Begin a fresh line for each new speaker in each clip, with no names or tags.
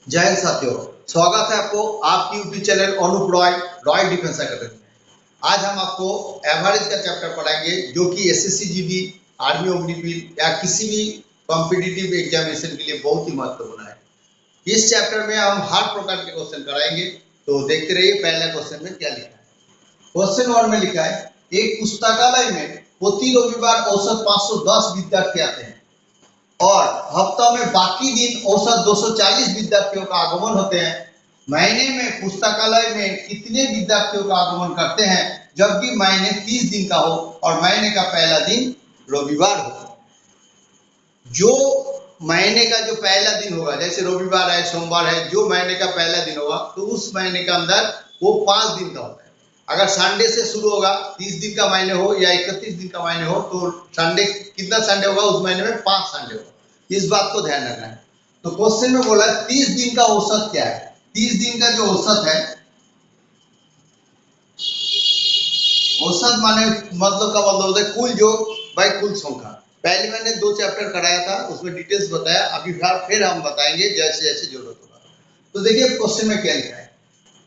जय हिंद साथियों, स्वागत है आपको आपकी YouTube channel Anup Roy Roy defence academy में। आज हम आपको एवरेज का चैप्टर पढ़ाएंगे जो कि एसएससी जीडी, आर्मी ऑग्निवीर या किसी भी कॉम्पिटिटिव एग्जामिनेशन के लिए बहुत ही महत्वपूर्ण है। इस चैप्टर में हम हर प्रकार के क्वेश्चन कराएंगे, तो देखते रहिए पहला क्वेश्चन में क्या लिखा है। क्वेश्चन 1 में लिखा है, एक पुस्तकालय में प्रति रविवार औसत 510 विद्यार्थी आते हैं और हफ्ता में बाकी दिन औसत 240 विद्यार्थियों का आगमन होते हैं। महीने में पुस्तकालय में कितने विद्यार्थियों का आगमन करते हैं जबकि महीने 30 दिन का हो और महीने का पहला दिन रविवार हो। जो महीने का जो पहला दिन होगा, जैसे रविवार है, सोमवार है, जो महीने का पहला दिन होगा तो उस महीने के अंदर वो 5 दिन का होता है। अगर संडे से शुरू होगा, 30 दिन का महीने हो या 31 दिन का महीने हो, तो संडे कितना संडे होगा उस महीने में 5 संडे होगा। इस बात को ध्यान रखना है। तो क्वेश्चन में बोला 30 दिन का औसत क्या है। 30 दिन का जो औसत है, औसत माने मतलब का मतलब होता है कुल योग बाय कुल संख्या। पहले मैंने 2 चैप्टर कराया था, उसमें डिटेल्स बताया, अभी फिर हम बताएंगे जैसे जैसे जरूरत होगा। तो देखिए क्वेश्चन में क्या लिखा है,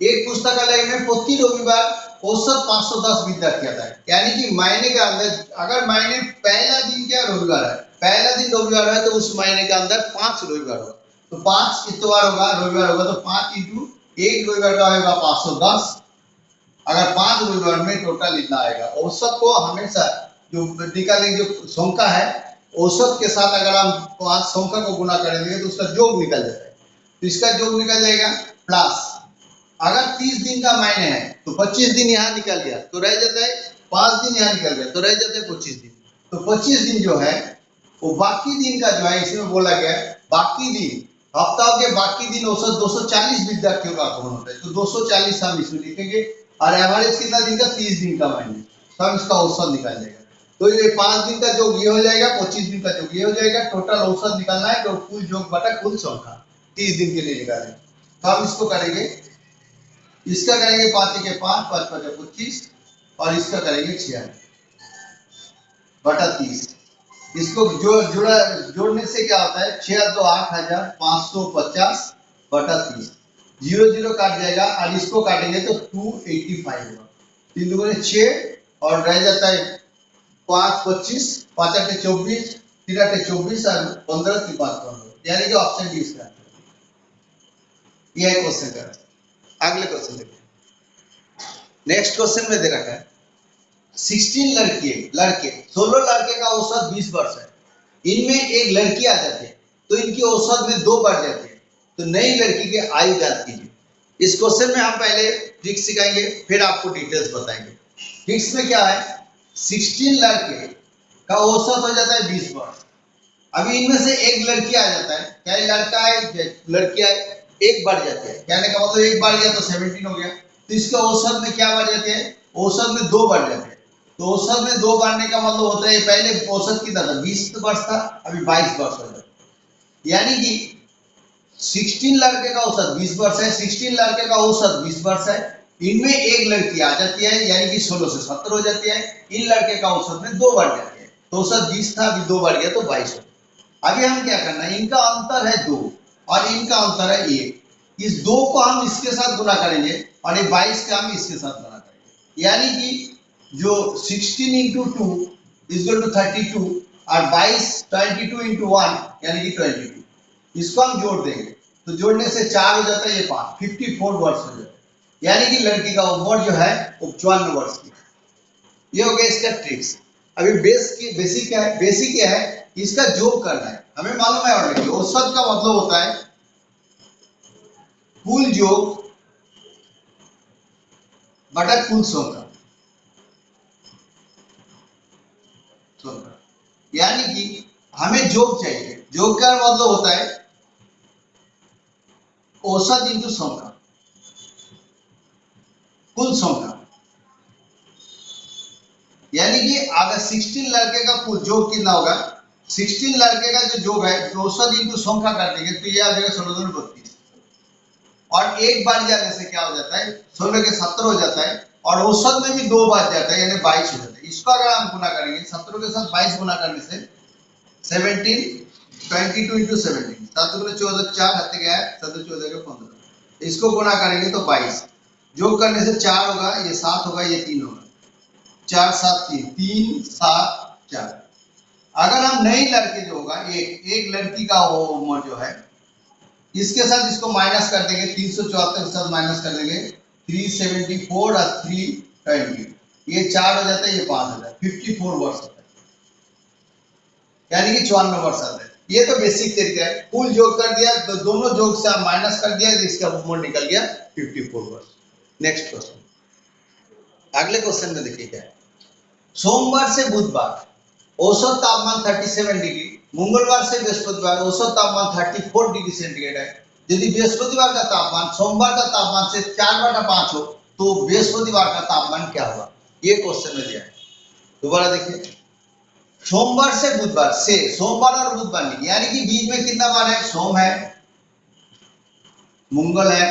एक पुस्तकालय में प्रति रविवार औसत 510 विद्यार्थी आता है। यानी कि महीने के अंदर अगर महीने पहला दिन क्या रविवार है, पहला दिन रविवार है तो उस महीने के अंदर 5 रविवार होगा, तो 5 इतवार होगा, रविवार होगा, तो 5 इंटू एक रविवार का होगा 510। अगर 5 रविवार में टोटल इतना आएगा। औसत को हमेशा जो निकालेंगे, जो संख्या है औसत के साथ अगर हम 5 संख्या को गुना करेंगे तो उसका योग निकल जाता है। तो इसका योग निकल जाएगा प्लस, अगर 30 दिन का महीने है तो 25 दिन यहाँ निकल गया तो रह जाता है 5 दिन यहाँ निकल गया तो रह जाते हैं 25 दिन। तो 25 दिन जो है वो बाकी दिन का जो है, इसमें बोला गया है बाकी दिन, हफ्ता के बाकी दिन औसत 240 विद्यार्थियों का आगमन होता है। तो 240 हम इसमें लिखेंगे और एवरेज कितना दिन का, 30 दिन का महीने, तब इसका औसत निकाल जाएगा। तो ये 5 दिन का योग ये हो जाएगा, 25 दिन का योग ये हो जाएगा, टोटल औसत निकालना है तो कुल योग बटा कुल संख्या 30 दिन के लिए निकालेंगे। तो हम इसको करेंगे, इसका करेंगे 5 के 5, 5 5 25 और इसका करेंगे 6 बटा 30। इसको जोड़ने से क्या होता है, 6 2 8550 बटा 30, 0 0 काट जाएगा और इसको काटेंगे तो 285 होगा। 3 दूनी 6 और रह जाता है 5 25, 5 8 24, 3 8 24 और 15 3 5 15, यानी कि ऑप्शन डी इसका यह क्वेश्चन का। अगले क्वेश्चन देखिए, नेक्स्ट क्वेश्चन में दे रखा है 16 लड़के 16 लड़के का औसत 20 वर्ष है। इनमें एक लड़की आ जाती है तो इनकी औसत में 2 बढ़ जाती है, तो नई लड़की की आयु ज्ञात कीजिए। इस क्वेश्चन में हम पहले ट्रिक्स सिखाएंगे, फिर आपको डिटेल्स बताएंगे। ट्रिक्स में क्या है, 16 लड़के का औसत हो जाता है 20 वर्ष। अभी इनमें से एक लड़की आ जाता है, चाहे लड़का है लड़की है, एक बढ़ जाती है, कहने का मतलब एक बढ़ गया तो 17 हो गया, तो इसके औसत में क्या बढ़ जाते हैं, औसत में 2 बढ़ जाते हैं। तो औसत में 2 बढ़ने का मतलब होता है, पहले औसत कितना था, 20 वर्ष था, अभी 22 वर्ष हो जाता है। यानी कि 16 लड़के का औसत 20 वर्ष है, 16 लड़के का औसत 20 वर्ष है, इनमें एक लड़की आ जाती है यानी कि 16 से 70 हो जाती है, इन लड़के का औसत में 2 बढ़ जाती है, तो औसत 20 था, अभी 2 बढ़ गया तो 22 हो। अभी हम क्या करना है, इनका अंतर है 2 और इनका अंतर है 1, इस 2 को हम इसके साथ गुना करेंगे और ये 22 का हम इसके साथ गुना करेंगे, यानी कि जो 16 इंटू 2 इक्वल टू 32 और 22 22 इंटू 1 यानी कि 22, इसको हम जोड़ देंगे तो जोड़ने से 4 हो जाता है, ये 5 54 वर्ष हो जाता है, यानी कि लड़की का उम्र जो है वो 54 वर्ष की। ये हो गया इसका ट्रिक्स। अभी बेसिक क्या है, बेसिक क्या है, इसका जोड़ करना है। हमें मालूम है ऑलरेडी, औसत का मतलब होता है कुल योग बटा कुल संख्या, यानी कि हमें योग चाहिए, योग का मतलब होता है औसत इंटू संख्या, कुल संख्या, यानी कि अगर 16 लड़के का कुल योग कितना होगा, 16 लड़के का जो योग है औसत इंटू संख्या कर देंगे तो ये आ जाएगा 16 32, और एक बार जाने से क्या हो जाता है, 16 के 70 हो जाता है और औसत में भी 2 बार जाता है यानी 22 हो जाता है। इसको अगर हम गुना करेंगे 17 के साथ 22 गुना करने से 17 22 इंटू 17, 7 दूनी 14, 4 हाथ गया 7 14 के 15, इसको गुना करेंगे तो 22, जोड़ करने से 4 होगा, ये 7 होगा, ये 3 होगा, 4 7 3 3 7 4। अगर हम नई लड़के जो होगा एक लड़की का वो उम्र जो है, इसके साथ इसको माइनस कर देंगे, 374 के साथ माइनस कर देंगे, 374 और 320, ये 4 हो जाता है, ये 5 हो जाता है, 54 वर्ष होता है, यानी कि 54 वर्ष आता है। ये तो बेसिक तरीका है, कुल जोड़ कर दिया तो दोनों जोड़ से माइनस कर दिया, इसका उम्र निकल गया 54 वर्ष। नेक्स्ट क्वेश्चन, अगले क्वेश्चन में देखिए क्या है। सोमवार से बुधवार औसत तापमान 37 डिग्री, मंगलवार से बृहस्पतिवार औसत तापमान 34 डिग्री सेंटीग्रेड है। यदि बृहस्पतिवार का तापमान सोमवार का तापमान से 4/5 हो तो बृहस्पतिवार का तापमान क्या होगा, ये क्वेश्चन में दिया है। दोबारा देखिए, सोमवार से बुधवार, से सोमवार और बुधवार नहीं, यानी कि बीच में कितना बार है, सोम है, मंगल है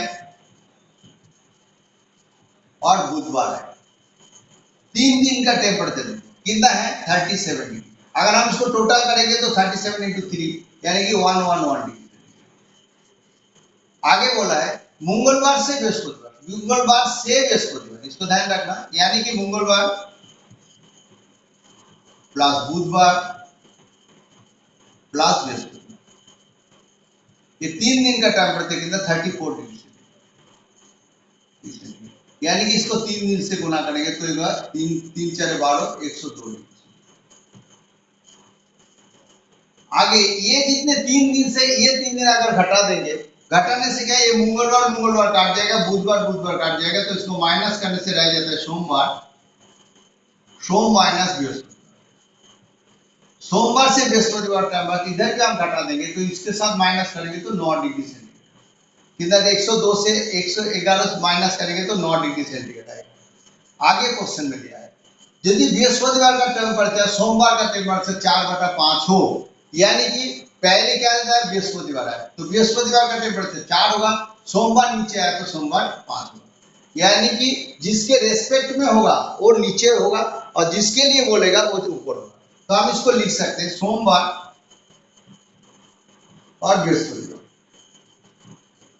और बुधवार है, 3 दिन का टेम्परेचर कितना है 37 डिग्री। अगर हम इसको टोटल करेंगे तो 37 इंटू 3 यानी कि 111 डिग्री। आगे बोला है मंगलवार से बृहस्पतिवार, मंगलवार से बृहस्पतिवार, इसको ध्यान रखना, यानी कि मंगलवार प्लस बुधवार प्लस बृहस्पतिवार, ये 3 दिन का टेम्परेचर कितना 34 डिग्री, यानी कि इसको 3 दिन से गुना करेंगे तो 3 3 4 12 102 डिग्री। आगे ये जितने 3 दिन से ये 3 दिन अगर घटा देंगे, घटाने से क्या, ये मंगलवार मंगलवार काट जाएगा, बुधवार बुधवार काट जाएगा, तो इसको माइनस करने से रह जाता है सोमवार, सोम माइनस बृहस्पतिवार, सोमवार से बृहस्पतिवार टेम्परेचर इधर भी हम घटा देंगे तो इसके साथ माइनस करेंगे तो 9 डिग्री सेंटीग्रेड, किधर 102 से 111 माइनस करेंगे तो 9 डिग्री सेंटीग्रेड आएगा। आगे क्वेश्चन में दिया है, यदि बृहस्पतिवार का टेम्परेचर सोमवार का टेम्परेचर 4/5 हो, यानी कि पहले क्या है बृहस्पतिवार है तो बृहस्पतिवार का टेम्परेचर 4 होगा, सोमवार नीचे आया तो सोमवार 5 होगा, यानी कि जिसके रेस्पेक्ट में होगा वो नीचे होगा और जिसके लिए बोलेगा वो ऊपर होगा। तो हम इसको लिख सकते हैं सोमवार और बृहस्पतिवार,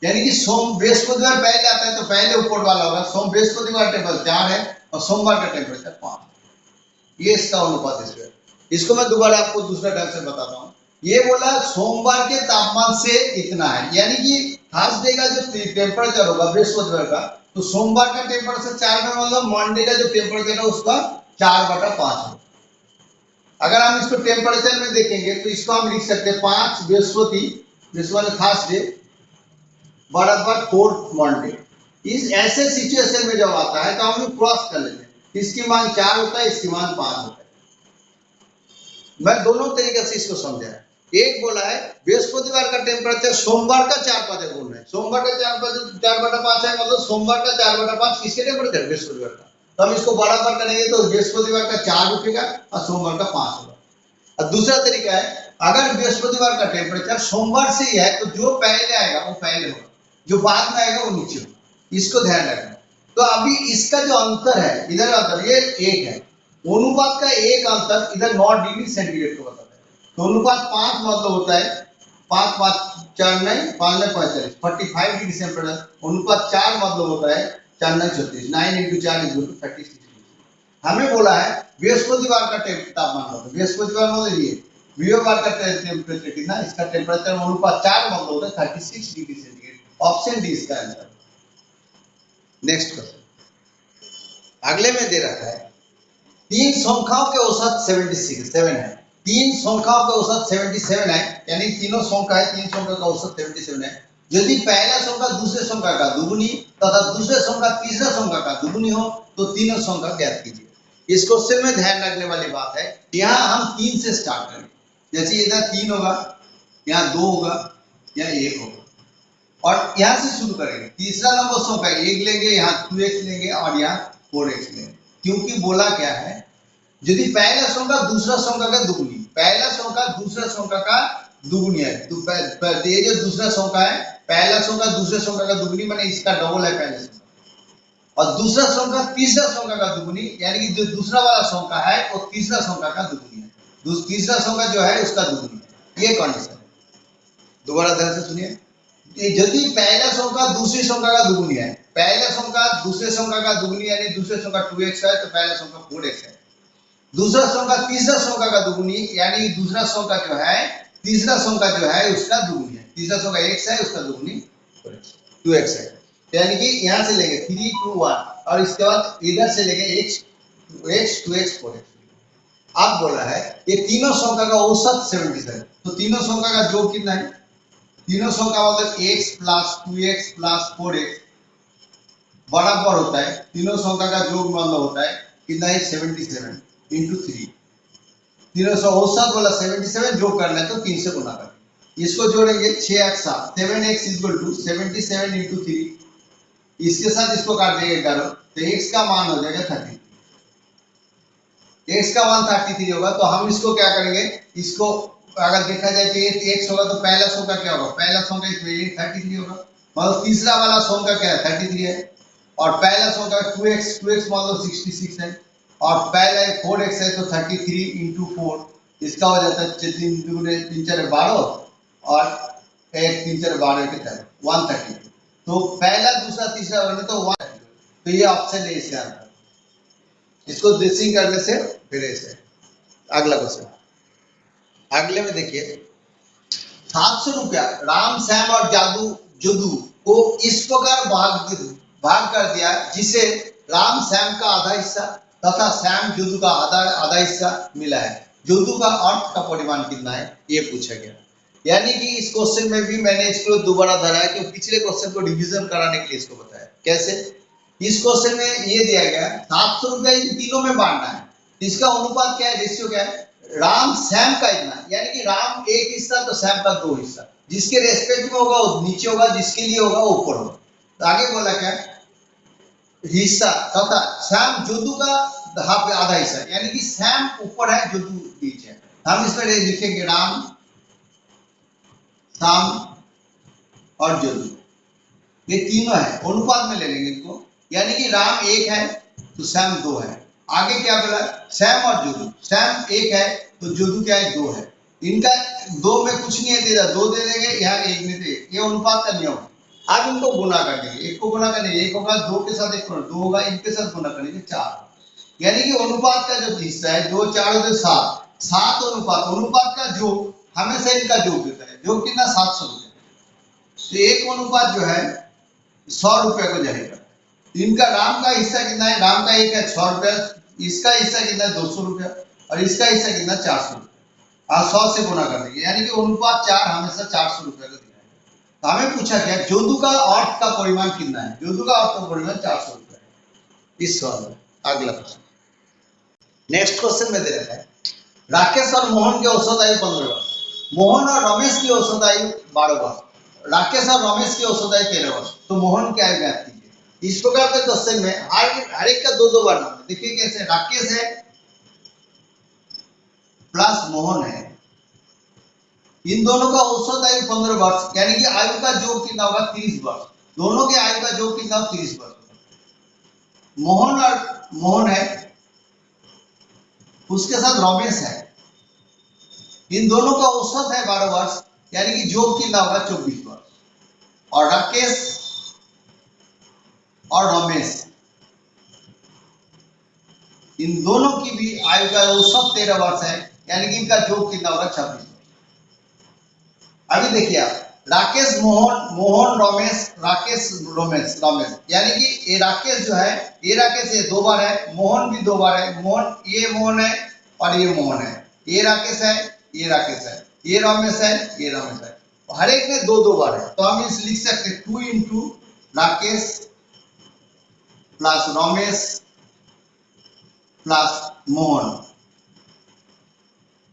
यानी कि सोम बृहस्पतिवार पहले आता है तो पहले ऊपर वाला होगा, सोम बृहस्पतिवार टेम्परेचर 4 है और सोमवार का टेम्परेचर 5, ये इसका अनुपात है। इसको मैं दोबारा आपको दूसरा ढंग से बताता हूँ। ये बोला सोमवार के तापमान से इतना है, यानी कि थर्सडे का जो टेम्परेचर होगा बृहस्पतिवार का, तो सोमवार का टेम्परेचर 4 में, मतलब मंडे का जो टेम्परेचर है उसका 4/5 है। अगर हम इसको टेम्परेचर में देखेंगे तो इसको हम लिख सकते हैं 5 बृहस्पति थर्सडे बराबर 4 मंडे। इस ऐसे सिचुएशन में जब आता है तो हम क्रॉस कर लेते हैं, इसकी मान 4 होता है, इसकी मान 5 होता है। मैं दोनों तरीके से इसको समझा है। एक बोला है बृहस्पतिवार का टेम्परेचर सोमवार का 4/5 गुण है, सोमवार का 4/5 है, मतलब सोमवार का 4/5 किसके टेम्परेचर बृहस्पतिवार का, तो हम इसको बराबर करेंगे तो बृहस्पतिवार का 4 उठेगा और सोमवार का 5 होगा। और दूसरा तरीका है, अगर बृहस्पतिवार का टेम्परेचर सोमवार से ही है तो जो पहले आएगा वो पहले होगा, जो बाद में आएगा वो नीचे होगा, इसको ध्यान रखना। तो अभी इसका जो अंतर है इधर अंतर ये 1 है, अनुपात का एक अंतर इधर 9 डिग्री सेंटीग्रेड को बताता है। तो अनुपात 5 मतलब होता है 5 5 4 9 5 9 45 45 डिग्री सेंटीग्रेड, अनुपात 4 मतलब होता है 4 9 36, 9 × 4 = 36। हमें बोला है बृहस्पतिवार का तापमान होता है, बृहस्पतिवार मतलब ये रविवार का टेम्परेचर कितना, इसका टेम्परेचर अनुपात 4 मतलब होता है 36 डिग्री सेंटीग्रेड। ऑप्शन डी इसका आंसर। नेक्स्ट क्वेश्चन, अगले में दे रखा है 3 संख्याओं के औसत 77 है, 3 संख्याओं के औसत 77 है, यानी तीनों संख्या है, 3 संख्या का औसत 77 है। यदि पहला संख्या दूसरे संख्या का दुगुनी तथा दूसरे संख्या तीसरे संख्या का दुगुनी हो तो तीनों संख्या ज्ञात कीजिए। इस क्वेश्चन में ध्यान रखने वाली बात है, यहाँ हम 3 से स्टार्ट करेंगे, जैसे इधर 3 होगा, यहाँ 2 होगा, यहाँ 1 होगा, और यहाँ से शुरू करेंगे। तीसरा नंबर संख्या 1 लेंगे, यहाँ 2x लेंगे और यहाँ 4x लेंगे, क्योंकि बोला क्या है, यदि पहला संख्या दूसरा संख्या का दुगुनी, पहला संख्या दूसरा संख्या का दुगुनी है, तो ये जो दूसरा संख्या है, पहला संख्या दूसरे संख्या का दुगुनी माने इसका डबल है पहले संख्या, और दूसरा संख्या तीसरा संख्या का दुगुनी, यानी कि जो दूसरा वाला संख्या है वो तीसरा संख्या का दुगुनी है, तीसरा संख्या जो है उसका दुगुनी है, ये कंडीशन है। दोबारा ध्यान से सुनिए, यदि पहला संख्या दूसरी संख्या का दुगुनी है, पहला संख्या दूसरे संख्या का दुगुनी यानी दूसरे संख्या 2x है तो पहला संख्या 4x है, दूसरा संख्या तीसरा संख्या का दुगुनी यानी दूसरा संख्या जो है तीसरा संख्या जो है उसका दुगुनी है, तीसरा संख्या x है उसका दुगुनी 2x है, यानी कि यहाँ से लेंगे 3 2 1 और इसके बाद इधर से लेंगे x 2x 4x। अब बोला है ये तीनों संख्या का औसत 77, तो तीनों संख्या का योग कितना है, तीनों संख्या मतलब x plus 2x plus 4x बराबर होता है, तीनों संख्या का योग मतलब होता है कितना है 77 इंटू 3, तीनों सौ औसत बोला 77 योग करना है तो 3 से गुना करें, इसको जोड़ेंगे 6 8 7 7x इक्वल टू 77 इंटू 3, इसके साथ इसको काट देंगे 11 तो x का मान हो जाएगा 30, x का मान 33 होगा, तो हम इसको क्या करेंगे, इसको अगर देखा जाए तो ये x होगा तो पहला संख्या क्या होगा, पहला संख्या इसमें 33 होगा, मतलब तीसरा वाला संख्या क्या है 33 है, और पहला संख्या 2x मतलब 66 है, और पहला 4x है तो 33 इंटू 4, इसका हो जाता है 3 दूने 3 4 12 और 1 3 4 12 के तरह 132, तो पहला दूसरा तीसरा बने तो 1, तो ये ऑप्शन है इसका आंसर, इसको देसिंग करने से फिर ऐसे। अगला क्वेश्चन, अगले में देखिए 700 रुपया राम श्याम और जदू को इस प्रकार भाग कर दिया जिसे राम श्याम का आधा हिस्सा तथा श्याम जदू का आधा हिस्सा मिला है, जदू का अर्थ का परिमाण कितना है ये पूछा गया, यानी कि इस क्वेश्चन में भी मैंने इसको दोबारा धरा है क्योंकि पिछले क्वेश्चन को रिवीजन कराने के लिए इसको बताया। कैसे, इस क्वेश्चन में ये दिया गया 700 रुपया इन तीनों में बांटना है, इसका अनुपात क्या है, रेशियो क्या है, राम श्याम का इतना, यानी कि राम एक हिस्सा तो श्याम का 2 हिस्सा, जिसके रेस्पेक्ट में होगा वो नीचे होगा, जिसके लिए होगा वो ऊपर होगा, तो आगे बोला क्या हिस्सा तथा श्याम जदू का आधा हिस्सा, यानी कि श्याम ऊपर है जदू नीचे है, हम इसमें लिखेंगे राम श्याम और जदू ये तीनों है, अनुपात में ले लेंगे इनको, यानी कि राम 1 है तो श्याम 2 है, आगे क्या बोला श्याम और जदू, श्याम 1 है तो जदू क्या है 2 है, इनका 2 में कुछ नहीं है दे रहा, 2 दे देंगे यहाँ 1 में दे, ये अनुपात का नियम है। अब इनको गुना कर देंगे, एक को गुना करेंगे, एक होगा 2 के साथ 1 2 होगा, इनके साथ गुना करेंगे 4, यानी कि अनुपात का जो हिस्सा है 2 4 होते 7 अनुपात का योग हमेशा इनका योग देता है, योग कितना 700 रुपये, तो एक अनुपात जो है 100 रुपये को जाएगा, इनका राम का हिस्सा कितना है, राम का एक है 100 रुपया, इसका हिस्सा कितना है 200 रुपया और इसका हिस्सा कितना 400 रुपया, 100 से गुना कर देंगे, यानी कि अनुपात 4 हमेशा 400 रुपये को दिया है। तो हमें पूछा गया जदू का अर्थ का परिमाण कितना है, जदू का अर्थ का परिमाण 400 रुपया है इस सवाल में। अगला क्वेश्चन, नेक्स्ट क्वेश्चन में दे रखा है राकेश और मोहन की औसत आयु 15 वर्ष, मोहन और रमेश की औसत आयु 12 वर्ष, राकेश और रमेश की औसत आयु 13 वर्ष, तो मोहन की आयु ज्ञात कीजिए। इस प्रकार के क्वेश्चन में हर एक का 2 बार नाम है, देखिए कैसे राकेश है प्लस मोहन है, इन दोनों का औसत आयु 15 वर्ष, यानी कि आयु का योग कितना होगा 30 वर्ष, दोनों के आयु का योग कितना 30 वर्ष, मोहन है उसके साथ रमेश है, इन दोनों का औसत है 12 वर्ष, यानी कि योग कितना होगा 24 वर्ष, और राकेश और रमेश इन दोनों की भी आयु का औसत 13 वर्ष है, यानी कि इनका योग कितना होगा 26 वर्ष। अभी देखिए आप राकेश मोहन रमेश राकेश रमेश, यानी कि ये राकेश जो है ये राकेश ये 2 बार है, मोहन भी 2 बार है, ये मोहन है और ये मोहन है, ये राकेश है ये राकेश है, ये रमेश है ये रमेश है, हर एक में 2 बार है, तो हम इस लिख सकते हैं 2 into Rakesh plus Ramesh plus Mohan,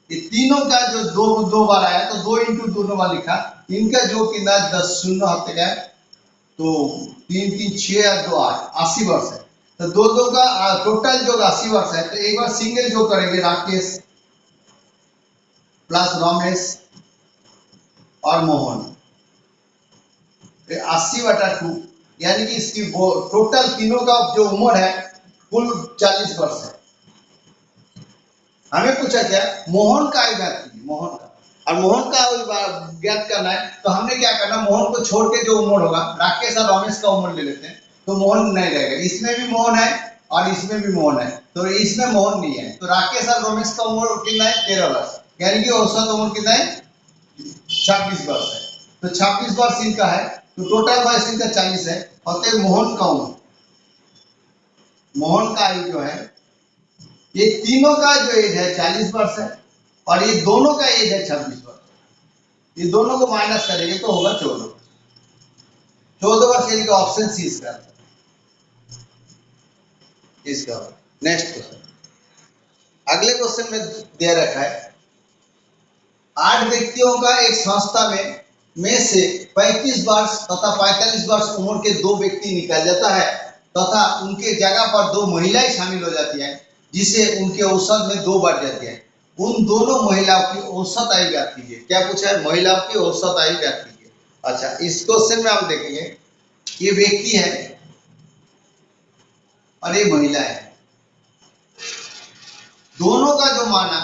ये तीनों का जो 2 बार आया तो 2 इंटू 2 बार लिखा, इनका जो कितना 10 शून्य होते गए तो 3 3 6 और 2 8 80 वर्ष है, तो 2 का टोटल जो 80 वर्ष है, तो एक बार सिंगल जो करेंगे राकेश प्लस रमेश और मोहन 80/2, यानी कि इसकी टोटल तीनों का जो उम्र है कुल 40 वर्ष है। हमें पूछा क्या मोहन का आयु ज्ञात कीजिए, मोहन का, और मोहन का ज्ञात करना है, तो हमने क्या करना, मोहन को छोड़ के जो उम्र होगा, राकेश और रमेश का उम्र ले लेते हैं, तो मोहन नहीं रहेगा। इसमें भी मोहन है और इसमें भी मोहन है, तो इसमें मोहन नहीं है, तो राकेश और रमेश का उम्र कितना है, 13 वर्ष, यानी कि औसत उम्र कितना है, 26 वर्ष है। तो 26 वर्ष इनका है, तो टोटल वर्ष इनका 40 है, और तो मोहन का उम्र, मोहन का आयु जो है, ये तीनों का जो एज है 40 वर्ष है, और ये दोनों का एज है 26 वर्ष। ये दोनों को माइनस करेंगे तो होगा 14 वर्ष। 14 वर्ष यानी कि ऑप्शन सी इसका। नेक्स्ट क्वेश्चन, अगले क्वेश्चन में दे रखा है, 8 व्यक्तियों का एक संस्था में से 35 वर्ष तथा 45 वर्ष उम्र के 2 व्यक्ति निकल जाता है तथा उनके जगह पर 2 महिलाएं शामिल हो जाती हैं, जिसे उनके औसत में 2 बढ़ जाती है। उन दोनों महिलाओं की औसत आयु ज्ञात कीजिए। क्या पूछा है, महिलाओं की औसत आयु ज्ञात कीजिए। अच्छा, इस क्वेश्चन में हम देखेंगे, ये व्यक्ति है और ये महिला है, दोनों का जो माना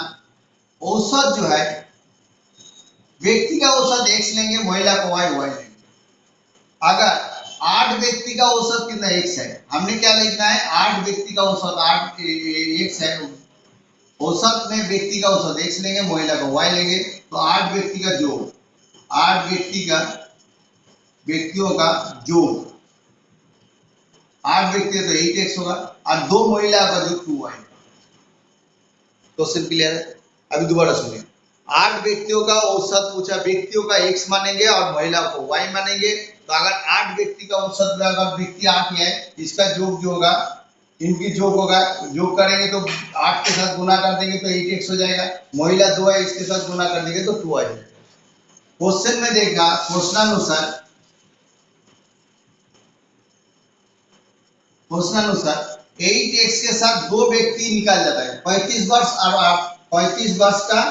औसत जो है, व्यक्ति का औसत x लेंगे, महिला को y लेंगे। अगर 8 व्यक्ति का औसत कितना x है, हमने क्या लिखना है, 8 व्यक्ति का औसत 8 x है, औसत में व्यक्ति का औसत x लेंगे, महिला को y लेंगे, तो 8 व्यक्ति का जोड़, 8 व्यक्तियों का जोड़, 8 व्यक्ति तो 8x होगा, और 2 महिला का जो 2y। क्वेश्चन क्लियर है? अभी दोबारा सुनिए, 8 व्यक्तियों का औसत पूछा, व्यक्तियों का x मानेंगे और महिला को y मानेंगे। तो अगर 8 व्यक्ति का औसत में अगर व्यक्ति 8 है, इसका योग जो होगा, इनकी योग होगा, योग करेंगे तो 8 के साथ गुना कर देंगे तो 8x हो जाएगा, महिला 2 है, इसके साथ गुना कर देंगे तो 2y हो जाएगा। क्वेश्चन में देखा, क्वेश्चनानुसार 8x के साथ 2 व्यक्ति निकाल जाता है, 35 वर्ष और 35 वर्ष का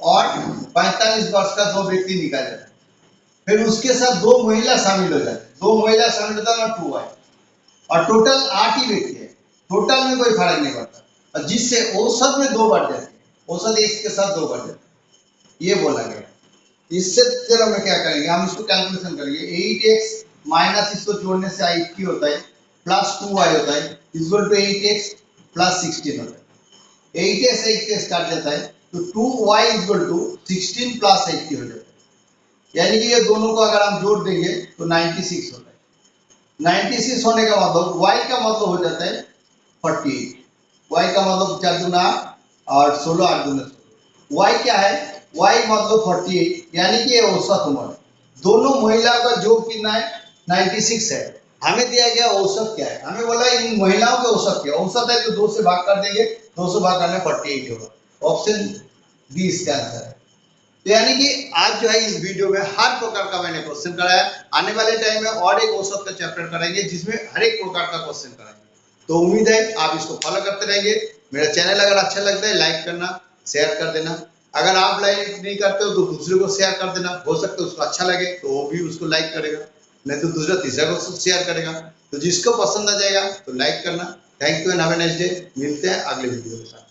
और 45 वर्ष का 2 व्यक्ति निकाल जाता है। फिर उसके साथ 2 महिला शामिल हो जाती है, 2 महिला शामिल होता है 2 है, और टोटल 8 ही व्यक्ति है, टोटल में कोई फर्क नहीं पड़ता, और जिससे औसत में 2 बढ़ जाती है, औसत x के साथ 2 बढ़ जाती है, ये बोला गया। इससे फिर हम क्या करेंगे, हम इसको कैलकुलेशन करेंगे, 8x माइनस इसको जोड़ने से 80 होता है, प्लस 2y होता है, इक्वल टू 8x प्लस 16 होता है। 8x 8 से स्टार्ट जाता है, तो 2y इक्वल टू 16 प्लस 80 हो जाता है, यानी कि ये दोनों को अगर हम जोड़ देंगे तो 96 होता है। 96 होने का मतलब y का मतलब हो जाता है 48, y का मतलब 4 दूना और 16 8 दूना 16, y क्या है, y मतलब 48, यानी कि ये औसत उम्र। दोनों महिला का योग कितना है, 96 है। हमें दिया गया औसत क्या है, हमें बोला इन महिलाओं के औसत क्या, औसत है तो 2 से भाग कर देंगे, 2 से भाग करने 48 होगा, ऑप्शन बी इसका आंसर है। तो यानी कि आज जो है इस वीडियो में हर प्रकार का मैंने क्वेश्चन कराया, आने वाले टाइम में और एक औसत का चैप्टर कराएंगे जिसमें हर एक प्रकार का क्वेश्चन कराएंगे। तो उम्मीद है आप इसको फॉलो करते रहेंगे। मेरा चैनल अगर अच्छा लगता है लाइक करना, शेयर कर देना, अगर आप लाइक नहीं करते हो तो दूसरे को शेयर कर देना, हो सकता है उसको अच्छा लगे तो वो भी उसको लाइक करेगा, नहीं तो दूसरा तीसरा को शेयर करेगा। तो जिसको पसंद आ जाएगा तो लाइक करना। Thank you and have a nice day. मिलते हैं अगले वीडियो के साथ।